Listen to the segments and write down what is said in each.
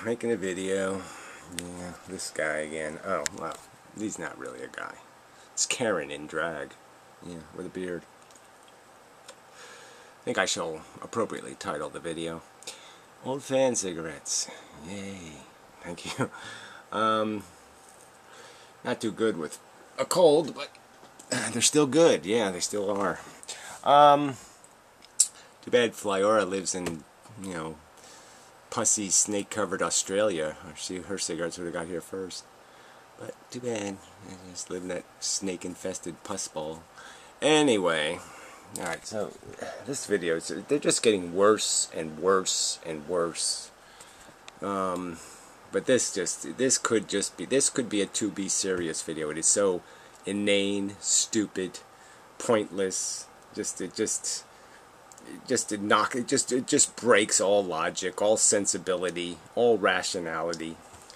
Making a video. Yeah, this guy again. Oh, well, he's not really a guy. It's Karen in drag. Yeah, with a beard. I think I shall appropriately title the video Old Fan Cigarettes. Yay. Thank you. Not too good with a cold, but they're still good. Yeah, they still are. Too bad Flyora lives in, you know, pussy, snake-covered Australia. Her cigarettes would have got here first. But too bad. I just live in that snake-infested pus bowl. Anyway, alright, so this video, they're just getting worse and worse and worse. But this could be a to be serious video. It is so inane, stupid, pointless. It just breaks all logic, all sensibility, all rationality.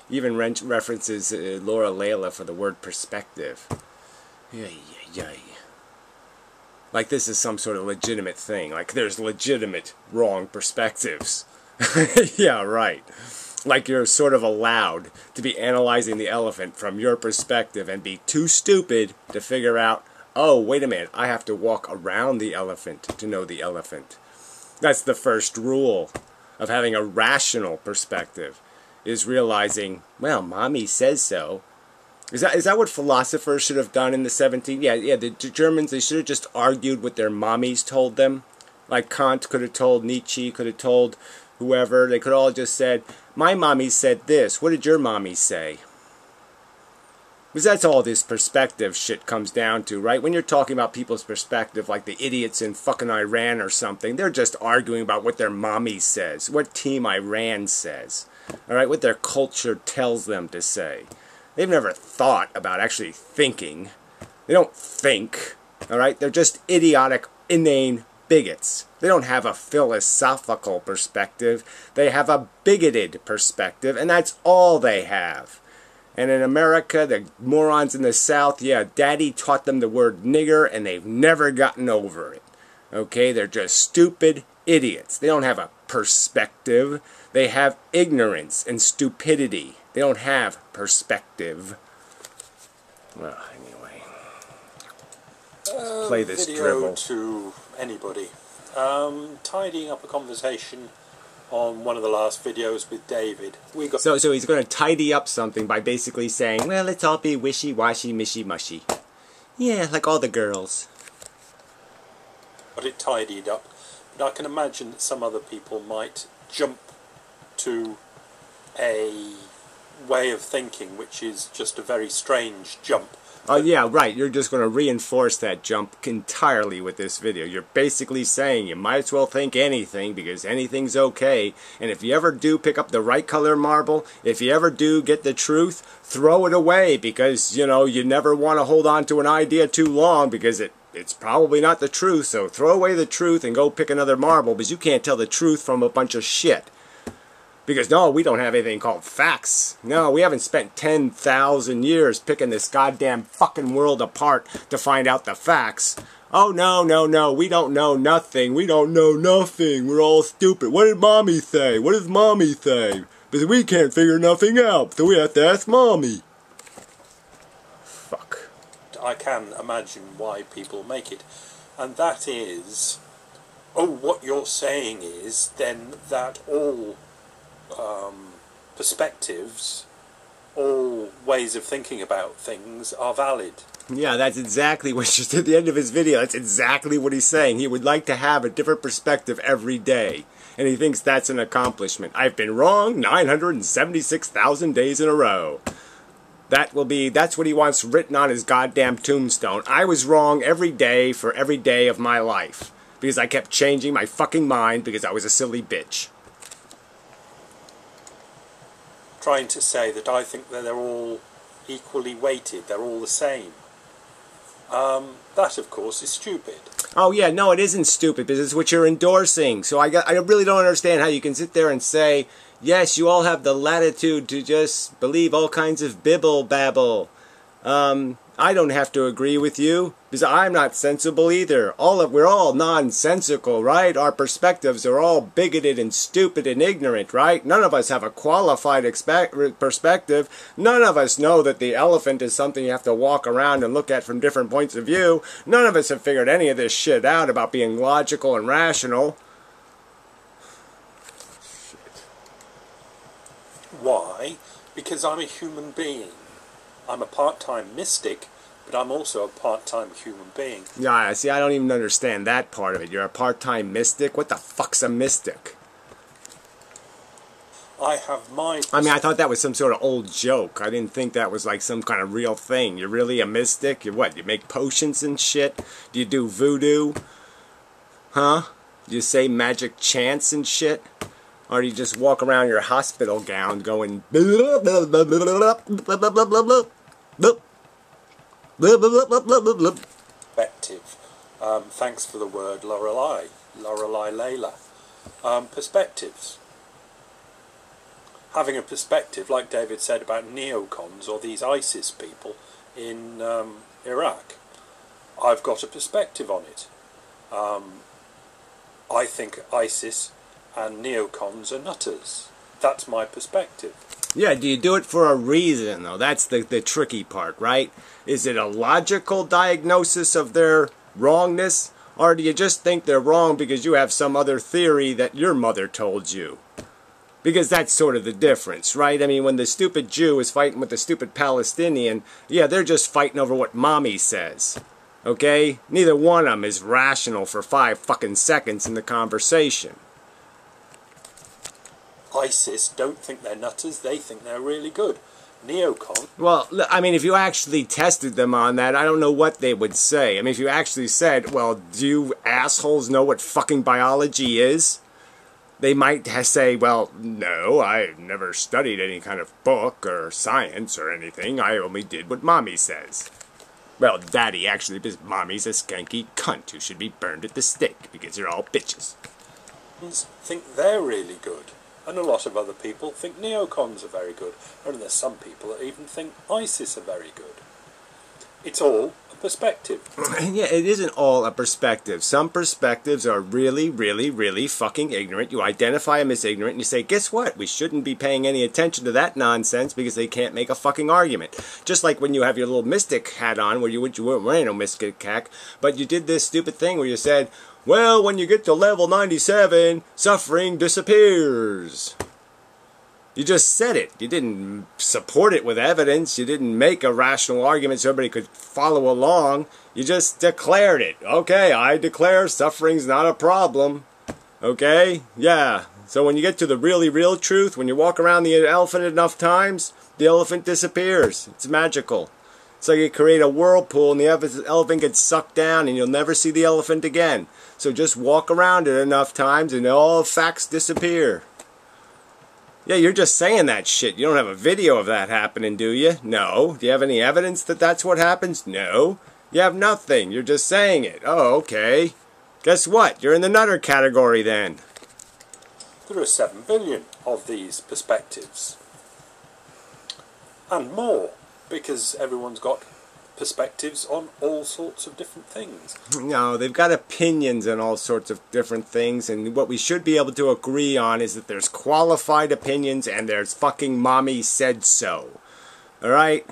Even references Laura Layla for the word perspective. Yay, yay. Like this is some sort of legitimate thing. Like there's legitimate wrong perspectives. Yeah, right. Like you're sort of allowed to be analyzing the elephant from your perspective and be too stupid to figure out, oh, wait a minute, I have to walk around the elephant to know the elephant. That's the first rule of having a rational perspective, is realizing, well, mommy says so. Is that what philosophers should have done in the 17th? Yeah, the Germans, they should have just argued what their mommies told them. Like Kant could have told Nietzsche, could have told whoever. They could all just said, my mommy said this. What did your mommy say? Because that's all this perspective shit comes down to, right? When you're talking about people's perspective, like the idiots in fucking Iran or something, they're just arguing about what their mommy says, what Team Iran says, all right, what their culture tells them to say. They've never thought about actually thinking. They don't think, all right? They're just idiotic, inane bigots. They don't have a philosophical perspective. They have a bigoted perspective, and that's all they have. And in America, the morons in the South, yeah, Daddy taught them the word nigger, and they've never gotten over it. Okay, they're just stupid idiots. They don't have a perspective. They have ignorance and stupidity. They don't have perspective. Well, anyway. Play this video dribble. To anybody. Tidying up a conversation on one of the last videos with David. So he's going to tidy up something by basically saying, well, let's all be wishy-washy, mishy-mushy. Yeah, like all the girls. Got it tidied up. But I can imagine that some other people might jump to a way of thinking which is just a very strange jump. Oh yeah, right. You're just going to reinforce that jump entirely with this video. You're basically saying you might as well think anything because anything's okay. And if you ever do pick up the right color marble, if you ever do get the truth, throw it away because, you know, you never want to hold on to an idea too long because it's probably not the truth. So throw away the truth and go pick another marble because you can't tell the truth from a bunch of shit. Because, no, we don't have anything called facts. No, we haven't spent 10,000 years picking this goddamn fucking world apart to find out the facts. Oh, no, we don't know nothing. We don't know nothing. We're all stupid. What did Mommy say? What does Mommy say? Because we can't figure nothing out, so we have to ask Mommy. Fuck. I can imagine why people make it. And that is, oh, what you're saying is then that all perspectives, all ways of thinking about things are valid. Yeah, that's exactly what just at the end of his video, that's exactly what he's saying. He would like to have a different perspective every day. And he thinks that's an accomplishment. I've been wrong 976,000 days in a row. That's what he wants written on his goddamn tombstone. I was wrong every day for every day of my life. Because I kept changing my fucking mind because I was a silly bitch. Trying to say that I think that they're all equally weighted, they're all the same. That, of course, is stupid. Oh, yeah, no, it isn't stupid, because it's what you're endorsing. So I really don't understand how you can sit there and say, yes, you all have the latitude to just believe all kinds of bibble-babble. I don't have to agree with you, because I'm not sensible either. We're all nonsensical, right? Our perspectives are all bigoted and stupid and ignorant, right? None of us have a qualified perspective. None of us know that the elephant is something you have to walk around and look at from different points of view. None of us have figured any of this shit out about being logical and rational. Why? Because I'm a human being. I'm a part-time mystic, but I'm also a part-time human being. Yeah, see, I don't even understand that part of it. You're a part-time mystic? What the fuck's a mystic? I have my... I mean, I thought that was some sort of old joke. I didn't think that was like some kind of real thing. You're really a mystic? You're what? You make potions and shit? Do you do voodoo? Huh? Do you say magic chants and shit? Or do you just walk around your hospital gown going... Perspective. Thanks for the word, Lorelei. Lorelei Layla. Perspectives. Having a perspective, like David said about neocons or these ISIS people in Iraq. I've got a perspective on it. I think ISIS and neocons are nutters. That's my perspective. Yeah, do you do it for a reason, though? That's the tricky part, right? Is it a logical diagnosis of their wrongness? Or do you just think they're wrong because you have some other theory that your mother told you? Because that's sort of the difference, right? I mean, when the stupid Jew is fighting with the stupid Palestinian, yeah, they're just fighting over what mommy says. Okay? Neither one of them is rational for 5 fucking seconds in the conversation. ISIS don't think they're nutters, they think they're really good. Neocon... Well, I mean, if you actually tested them on that, I don't know what they would say. I mean, if you actually said, well, do you assholes know what fucking biology is? They might say, well, no, I never studied any kind of book or science or anything. I only did what mommy says. Well, daddy, actually, because mommy's a skanky cunt who should be burned at the stake because they're all bitches. Think they're really good. And a lot of other people think neocons are very good. And there's some people that even think ISIS are very good. It's all a perspective. Yeah, it isn't all a perspective. Some perspectives are really, really, really fucking ignorant. You identify them as ignorant and you say, guess what? We shouldn't be paying any attention to that nonsense because they can't make a fucking argument. Just like when you have your little mystic hat on, where you weren't wearing no mystic hat, but you did this stupid thing where you said, well, when you get to level 97, suffering disappears. You just said it. You didn't support it with evidence. You didn't make a rational argument so everybody could follow along. You just declared it. Okay, I declare suffering's not a problem. Okay? Yeah. So when you get to the really real truth, when you walk around the elephant enough times, the elephant disappears. It's magical. It's like you create a whirlpool and the elephant gets sucked down and you'll never see the elephant again. So just walk around it enough times and all facts disappear. Yeah, you're just saying that shit. You don't have a video of that happening, do you? No. Do you have any evidence that that's what happens? No. You have nothing. You're just saying it. Oh, okay. Guess what? You're in the nutter category then. There are 7 billion of these perspectives. And more. Because everyone's got perspectives on all sorts of different things. No, they've got opinions on all sorts of different things, and what we should be able to agree on is that there's qualified opinions and there's fucking mommy said so. Alright?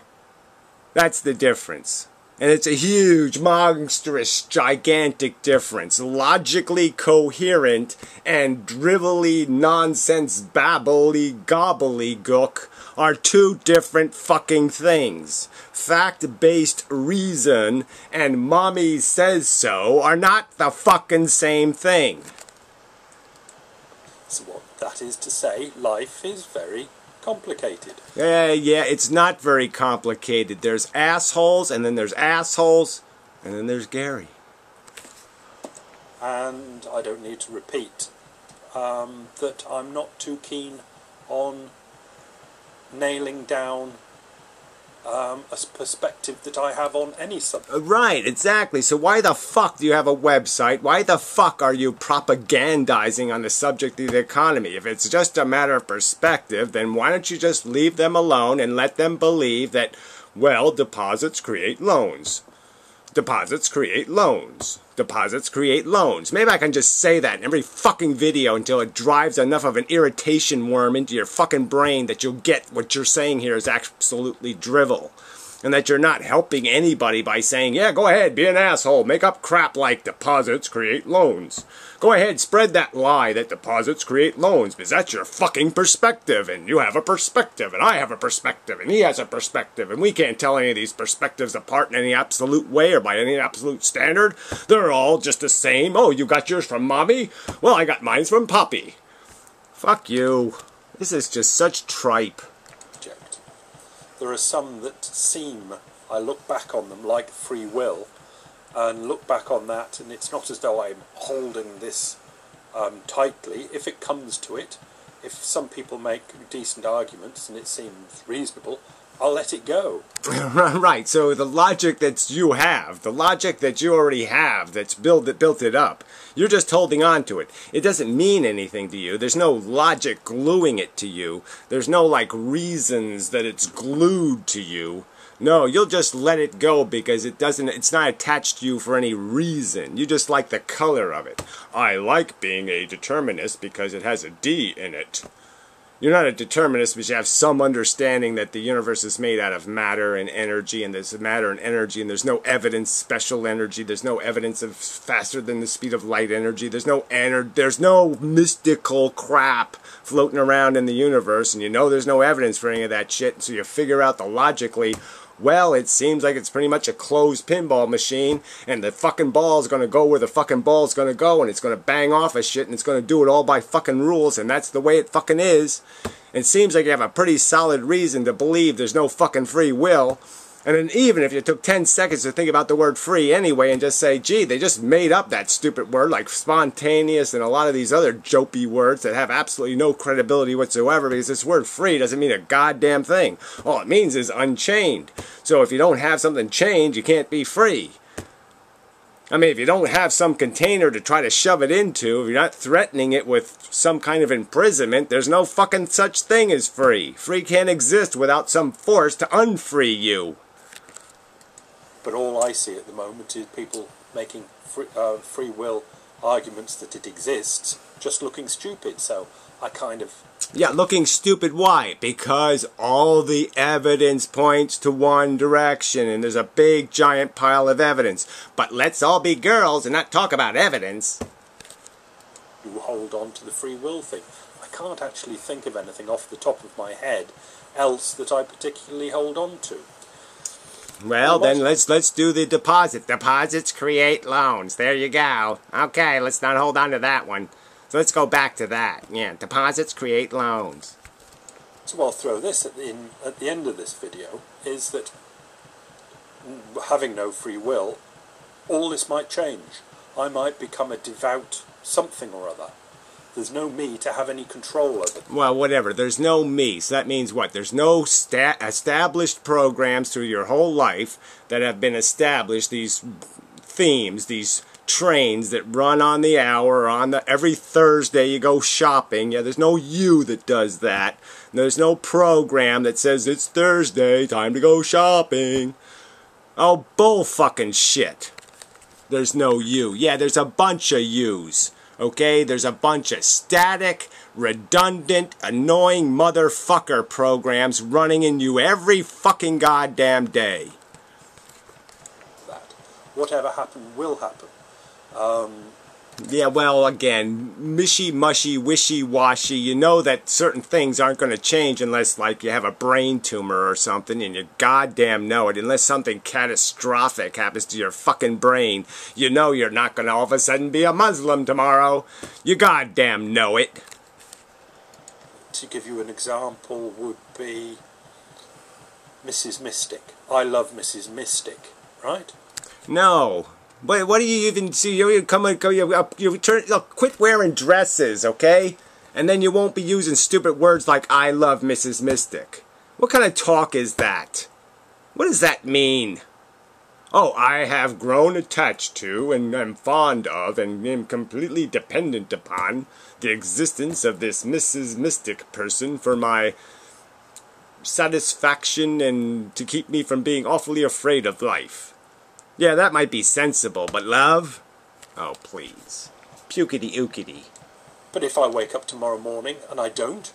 That's the difference. And it's a huge, monstrous, gigantic difference. Logically coherent and drivelly nonsense babbly gobbledygook are 2 different fucking things. Fact-based reason and mommy says so are not the fucking same thing. So what that is to say, life is very complicated. Yeah, it's not very complicated. There's assholes, and then there's assholes, and then there's Gary. And I don't need to repeat that I'm not too keen on nailing down a perspective that I have on any subject. Right, exactly. So why the fuck do you have a website? Why the fuck are you propagandizing on the subject of the economy? If it's just a matter of perspective, then why don't you just leave them alone and let them believe that Well, deposits create loans. Deposits create loans. Deposits create loans. Maybe I can just say that in every fucking video until it drives enough of an irritation worm into your fucking brain that you'll get what you're saying here is absolutely drivel. And that you're not helping anybody by saying, yeah, go ahead, be an asshole, make up crap like deposits create loans. Go ahead, spread that lie that deposits create loans, because that's your fucking perspective, and you have a perspective, and I have a perspective, and he has a perspective, and we can't tell any of these perspectives apart in any absolute way or by any absolute standard. They're all just the same. Oh, you got yours from Mommy? Well, I got mine from Poppy. Fuck you. This is just such tripe. There are some that seem, I look back on them like free will, and look back on that, and it's not as though I'm holding this tightly. If it comes to it, if some people make decent arguments and it seems reasonable, I'll let it go. Right, so the logic that you have, the logic that you already have that's built it up, you're just holding on to it. It doesn't mean anything to you. There's no logic gluing it to you. There's no, like, reasons that it's glued to you. No, you'll just let it go because it's not attached to you for any reason. You just like the color of it. I like being a determinist because it has a D in it. You're not a determinist because you have some understanding that the universe is made out of matter and energy, and there's matter and energy, and there's no evidence special energy. There's no evidence of faster than the speed of light energy. There's no mystical crap floating around in the universe, and you know there's no evidence for any of that shit, so you figure out the logically, well, it seems like it's pretty much a closed pinball machine, and the fucking ball's gonna go where the fucking ball's gonna go, and it's gonna bang off of shit, and it's gonna do it all by fucking rules, and that's the way it fucking is. It seems like you have a pretty solid reason to believe there's no fucking free will. And then even if you took 10 seconds to think about the word free anyway and just say, gee, they just made up that stupid word like spontaneous and a lot of these other jopey words that have absolutely no credibility whatsoever, because this word free doesn't mean a goddamn thing. All it means is unchained. So if you don't have something chained, you can't be free. I mean, if you don't have some container to try to shove it into, if you're not threatening it with some kind of imprisonment, there's no fucking such thing as free. Free can't exist without some force to unfree you. But all I see at the moment is people making free will arguments that it exists, just looking stupid. So I kind of... Yeah, looking stupid. Why? Because all the evidence points to one direction, and there's a big giant pile of evidence. But let's all be girls and not talk about evidence. You hold on to the free will thing. I can't actually think of anything off the top of my head else that I particularly hold on to. Well, then let's do the deposit. Deposits create loans. There you go. Okay, let's not hold on to that one. So let's go back to that. Yeah, deposits create loans. So I'll throw this at the end of this video, is that having no free will, all this might change. I might become a devout something or other. There's no me to have any control over them. Well, whatever. There's no me. So that means what? There's no established programs through your whole life that have been established, these themes, these trains that run on the hour, every Thursday you go shopping. Yeah, there's no you that does that. There's no program that says it's Thursday, time to go shopping. Oh, bull fucking shit. There's no you. Yeah, there's a bunch of yous. Okay, there's a bunch of static, redundant, annoying motherfucker programs running in you every fucking goddamn day. That. Whatever happened will happen. Yeah, well, again, mishy-mushy, wishy-washy. You know that certain things aren't going to change unless, like, you have a brain tumor or something, and you goddamn know it. Unless something catastrophic happens to your fucking brain, you know you're not going to all of a sudden be a Muslim tomorrow. You goddamn know it. To give you an example would be Mrs. Mystic. I love Mrs. Mystic, right? No. But what do you even see? You quit wearing dresses, okay? And then you won't be using stupid words like I love Mrs. Mystic. What kind of talk is that? What does that mean? Oh, I have grown attached to and am fond of and am completely dependent upon the existence of this Mrs. Mystic person for my satisfaction and to keep me from being awfully afraid of life. Yeah, that might be sensible, but love? Oh, please. Pukity-ookity. But if I wake up tomorrow morning and I don't,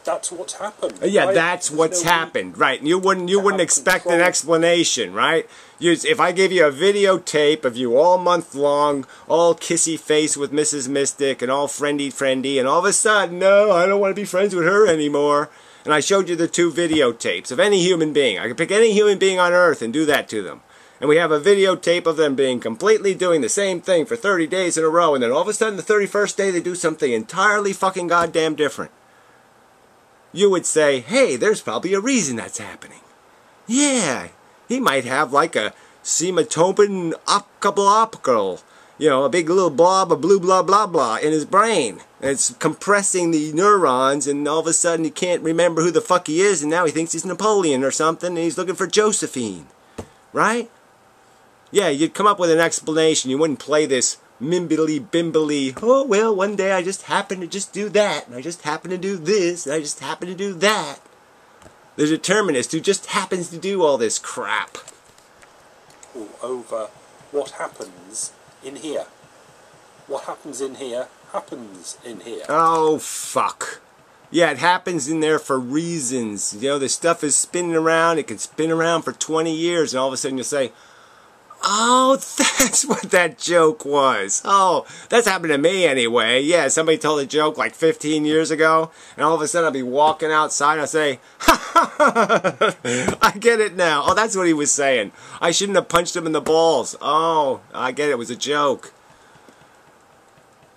that's what's happened. Yeah, right? that's There's what's no happened, right? You wouldn't expect an control. explanation, right? If I gave you a videotape of you all month long, all kissy face with Mrs. Mystic and all friendly, and all of a sudden, no, I don't want to be friends with her anymore. And I showed you the 2 videotapes of any human being. I could pick any human being on earth and do that to them. And we have a videotape of them being completely doing the same thing for 30 days in a row, and then all of a sudden the 31st day they do something entirely fucking goddamn different. You would say, hey, there's probably a reason that's happening. Yeah, he might have like a sematopin optical, you know, a big little blob of blue blah blah blah in his brain. And it's compressing the neurons, and all of a sudden he can't remember who the fuck he is, and now he thinks he's Napoleon or something, and he's looking for Josephine. Right? Yeah, you'd come up with an explanation. You wouldn't play this mimbly-bimbly, oh, well, one day I just happened to just do that, and I just happened to do this, and I just happened to do that. The determinist who just happens to do all this crap. Over what happens in here. What happens in here happens in here. Oh, fuck. Yeah, it happens in there for reasons. You know, the stuff is spinning around. It can spin around for 20 years, and all of a sudden you'll say, oh, that's what that joke was. Oh, that's happened to me anyway. Yeah, somebody told a joke like 15 years ago, and all of a sudden I'll be walking outside and I'll say, ha ha ha, I get it now. Oh, that's what he was saying. I shouldn't have punched him in the balls. Oh, I get it. It was a joke.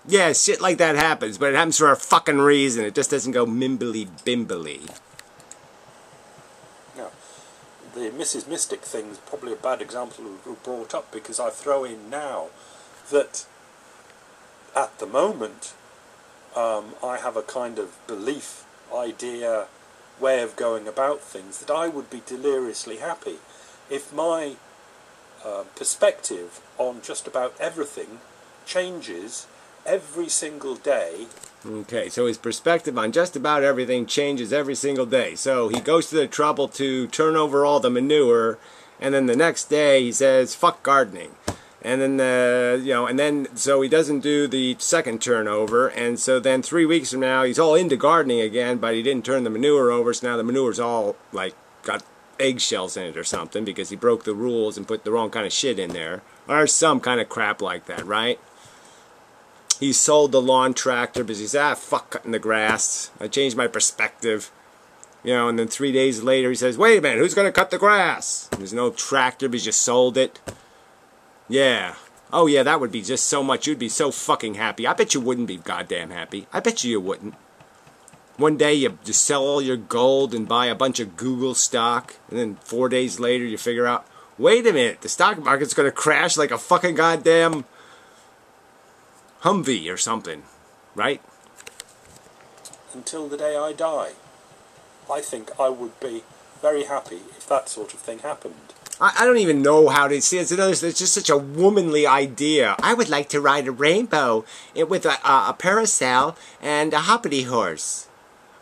Yeah, shit like that happens, but it happens for a fucking reason. It just doesn't go mimbly-bimbly. Now, the Mrs. Mystic thing is probably a bad example we brought up, because I throw in now that at the moment I have a kind of belief, idea, way of going about things that I would be deliriously happy if my perspective on just about everything changes every single day. Okay, so his perspective on just about everything changes every single day. So he goes to the trouble to turn over all the manure, and then the next day he says, fuck gardening. And then, so he doesn't do the second turnover, and so then 3 weeks from now he's all into gardening again, but he didn't turn the manure over, so now the manure's all, like, got eggshells in it or something, because he broke the rules and put the wrong kind of shit in there. Or some kind of crap like that, right? He sold the lawn tractor because he said, fuck cutting the grass. I changed my perspective. You know, and then 3 days later he says, wait a minute, who's going to cut the grass? There's no tractor because you sold it. Yeah. Oh yeah, that would be just so much. You'd be so fucking happy. I bet you wouldn't be goddamn happy. I bet you wouldn't. One day you just sell all your gold and buy a bunch of Google stock, and then 4 days later you figure out, wait a minute, the stock market's going to crash like a fucking goddamn Humvee or something, right? Until the day I die. I think I would be very happy if that sort of thing happened. I don't even know how to see it. It's just such a womanly idea. I would like to ride a rainbow with a parasol and a hoppity horse.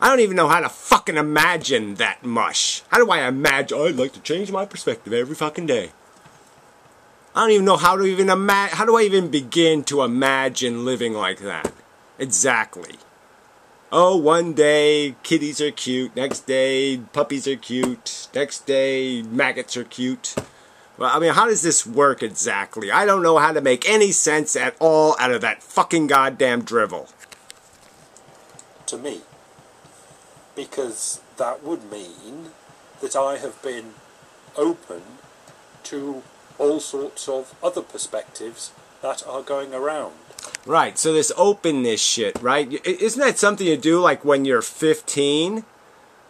I don't even know how to fucking imagine that mush. How do I imagine? I'd like to change my perspective every fucking day. I don't even know how to even imagine. How do I even begin to imagine living like that? Exactly. Oh, one day kitties are cute. Next day puppies are cute. Next day maggots are cute. Well, I mean, how does this work exactly? I don't know how to make any sense at all out of that fucking goddamn drivel. To me. Because that would mean that I have been open to all sorts of other perspectives that are going around. Right, so this openness shit, right? Isn't that something you do like when you're 15?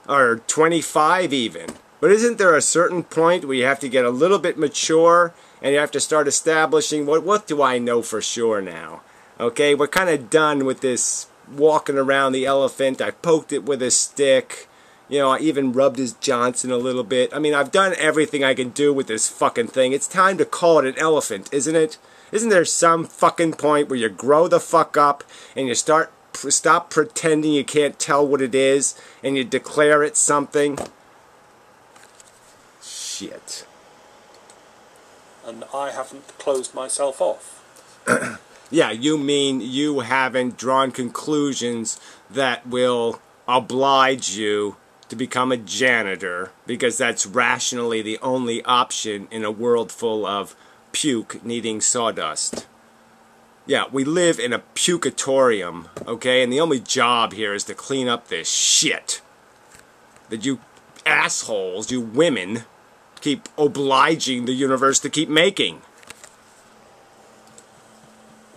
Or 25 even? But isn't there a certain point where you have to get a little bit mature and you have to start establishing, what do I know for sure now? Okay, we're kind of done with this walking around the elephant. I poked it with a stick. You know, I even rubbed his Johnson a little bit. I mean, I've done everything I can do with this fucking thing. It's time to call it an elephant, isn't it? Isn't there some fucking point where you grow the fuck up and you start stop pretending you can't tell what it is and you declare it something. Shit. And I haven't closed myself off. Yeah, you mean you haven't drawn conclusions that will oblige you to become a janitor, because that's rationally the only option in a world full of puke needing sawdust. Yeah, we live in a pucatorium, okay, and the only job here is to clean up this shit that you assholes, you women, keep obliging the universe to keep making.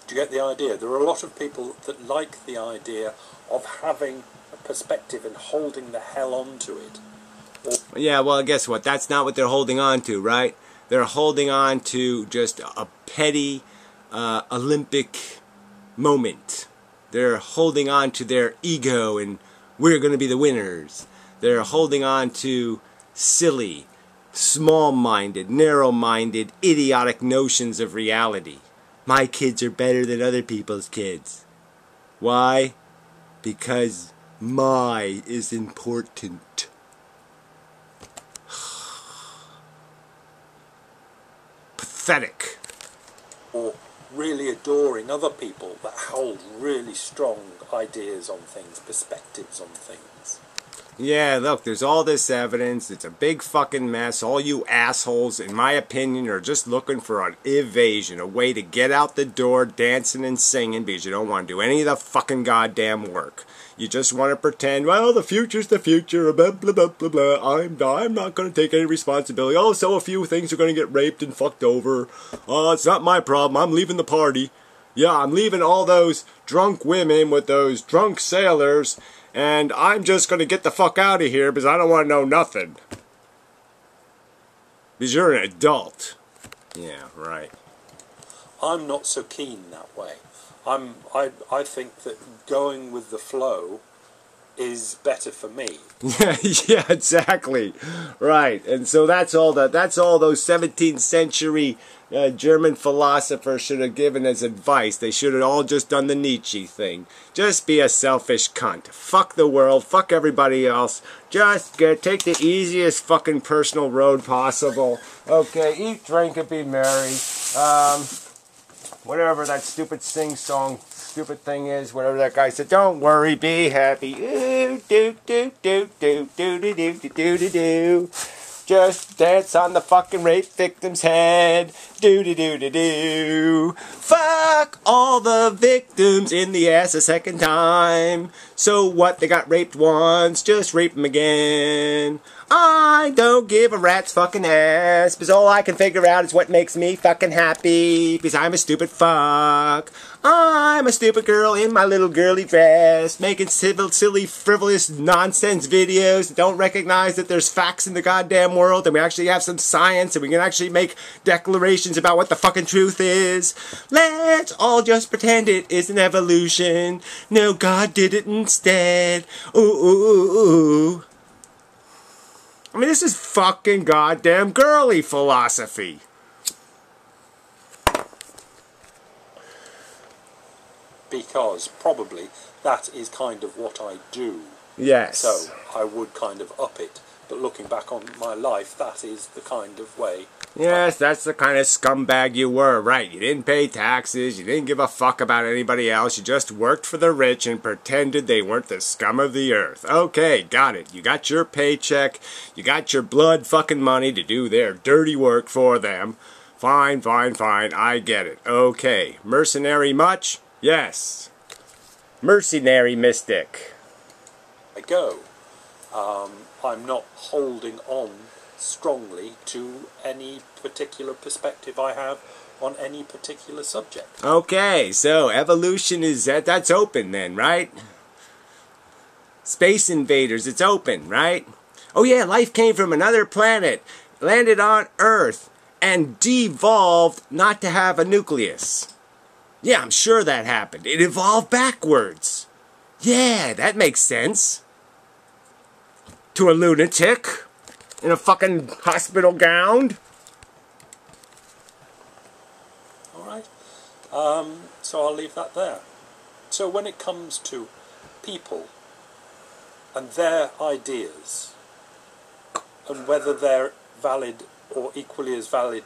Do you get the idea? There are a lot of people that like the idea of having a perspective and holding the hell on to it. Yeah, well, guess what? That's not what they're holding on to, right? They're holding on to just a petty Olympic moment. They're holding on to their ego and we're going to be the winners. They're holding on to silly, small-minded, narrow-minded, idiotic notions of reality. My kids are better than other people's kids. Why? Because my is important. Pathetic. Or really adoring other people that hold really strong ideas on things, perspectives on things. Yeah, look, there's all this evidence. It's a big fucking mess. All you assholes, in my opinion, are just looking for an evasion, a way to get out the door dancing and singing because you don't want to do any of the fucking goddamn work. You just want to pretend, well, the future's the future, blah, blah, blah, blah, blah. I'm not going to take any responsibility. Oh, so a few things are going to get raped and fucked over. Oh, it's not my problem. I'm leaving the party. Yeah, I'm leaving all those drunk women with those drunk sailors, and I'm just going to get the fuck out of here because I don't want to know nothing. Because you're an adult. Yeah, right. I'm not so keen that way. I think that going with the flow is better for me. Yeah, exactly. Right. And so that's all those 17th century German philosophers should have given as advice. They should have all just done the Nietzsche thing. Just be a selfish cunt. Fuck the world. Fuck everybody else. Just take the easiest fucking personal road possible. Okay, eat, drink, and be merry. Whatever that stupid sing-song stupid thing is, whatever that guy said, don't worry, be happy. Ooh, do, do, do, do, do, do, do, do, do, do, do. Just dance on the fucking rape victim's head. Do, do, do, do, do. Fuck all the victims in the ass a second time. So what, they got raped once, just rape them again. I don't give a rat's fucking ass, because all I can figure out is what makes me fucking happy, because I'm a stupid fuck. I'm a stupid girl in my little girly dress, making silly, frivolous, nonsense videos that don't recognize that there's facts in the goddamn world, and we actually have some science, and we can actually make declarations about what the fucking truth is. Let's all just pretend it is an evolution. No, God did it instead. Ooh, ooh, ooh, ooh. I mean, this is fucking goddamn girly philosophy. Because probably that is kind of what I do. Yes. So I would kind of up it. But looking back on my life, that is the kind of way. Yes, that's the kind of scumbag you were, right? You didn't pay taxes, you didn't give a fuck about anybody else, you just worked for the rich and pretended they weren't the scum of the earth. Okay, got it. You got your paycheck, you got your blood fucking money to do their dirty work for them. Fine, fine, fine, I get it. Okay, mercenary much? Yes. Mercenary mystic. I go. I'm not holding on strongly to any particular perspective I have on any particular subject. Okay, so evolution is that's open then, right? Space invaders, it's open, right? Oh yeah, life came from another planet, landed on Earth, and devolved not to have a nucleus. Yeah, I'm sure that happened. It evolved backwards. Yeah, that makes sense. To a lunatic in a fucking hospital gown. Alright. So I'll leave that there. so when it comes to people and their ideas, and whether they're valid or equally as valid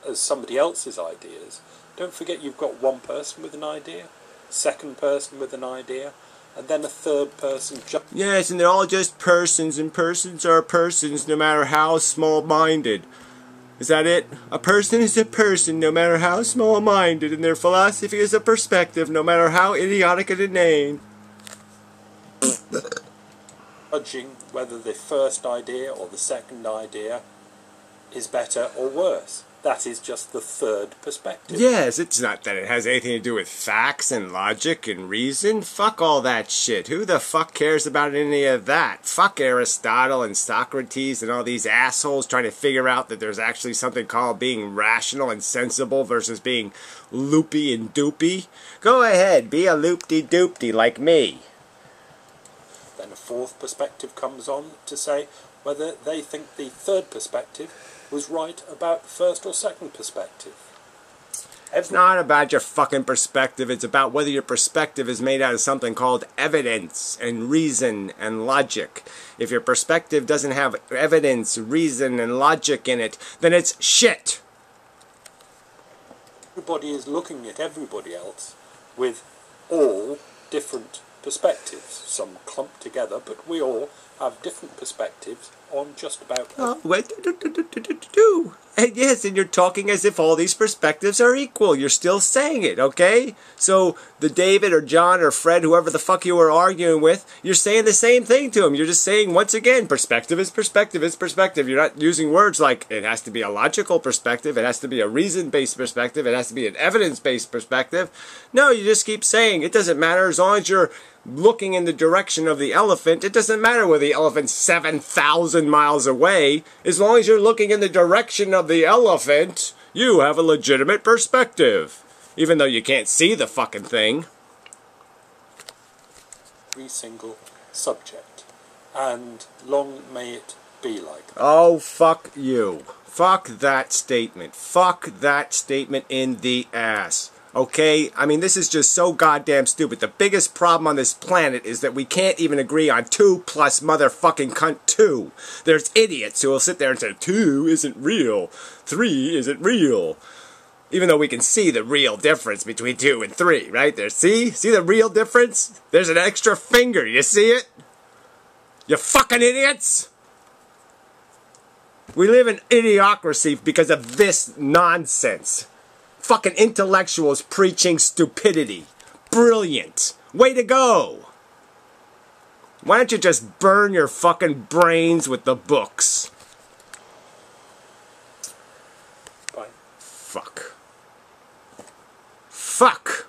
as somebody else's ideas, don't forget you've got one person with an idea, second person with an idea, and then a third person. Yes, and they're all just persons, and persons are persons no matter how small-minded. Is that it? A person is a person no matter how small-minded, and their philosophy is a perspective no matter how idiotic and inane. Judging whether the first idea or the second idea is better or worse. That is just the third perspective. Yes, it's not that it has anything to do with facts and logic and reason. Fuck all that shit. Who the fuck cares about any of that? Fuck Aristotle and Socrates and all these assholes trying to figure out that there's actually something called being rational and sensible versus being loopy and doopy. Go ahead, be a loop-de-doop-de like me. Then a fourth perspective comes on to say whether they think the third perspective was right about the first or second perspective. It's not about your fucking perspective. It's about whether your perspective is made out of something called evidence and reason and logic. If your perspective doesn't have evidence, reason, and logic in it, then it's shit. Everybody is looking at everybody else with all different perspectives. Some clump together, but we all have different perspectives on just about And yes, and you're talking as if all these perspectives are equal. You're still saying it, okay? So the David or John or Fred, whoever the fuck you were arguing with, you're saying the same thing to him. You're just saying, once again, perspective is perspective is perspective. You're not using words like, it has to be a logical perspective, it has to be a reason-based perspective, it has to be an evidence-based perspective. No, you just keep saying, it doesn't matter as long as you're looking in the direction of the elephant. It doesn't matter where the elephant's 7,000 miles away. As long as you're looking in the direction of the elephant, you have a legitimate perspective. Even though you can't see the fucking thing. every single subject. And long may it be like that. Oh, fuck you. Fuck that statement. Fuck that statement in the ass. Okay? I mean, this is just so goddamn stupid. The biggest problem on this planet is that we can't even agree on 2 plus motherfucking cunt 2. There's idiots who will sit there and say, 2 isn't real. 3 isn't real. Even though we can see the real difference between 2 and 3, right? There, see? See the real difference? There's an extra finger. You see it? You fucking idiots! We live in idiocracy because of this nonsense. Fucking intellectuals preaching stupidity. Brilliant. Way to go. Why don't you just burn your fucking brains with the books? Bye. Fuck. Fuck.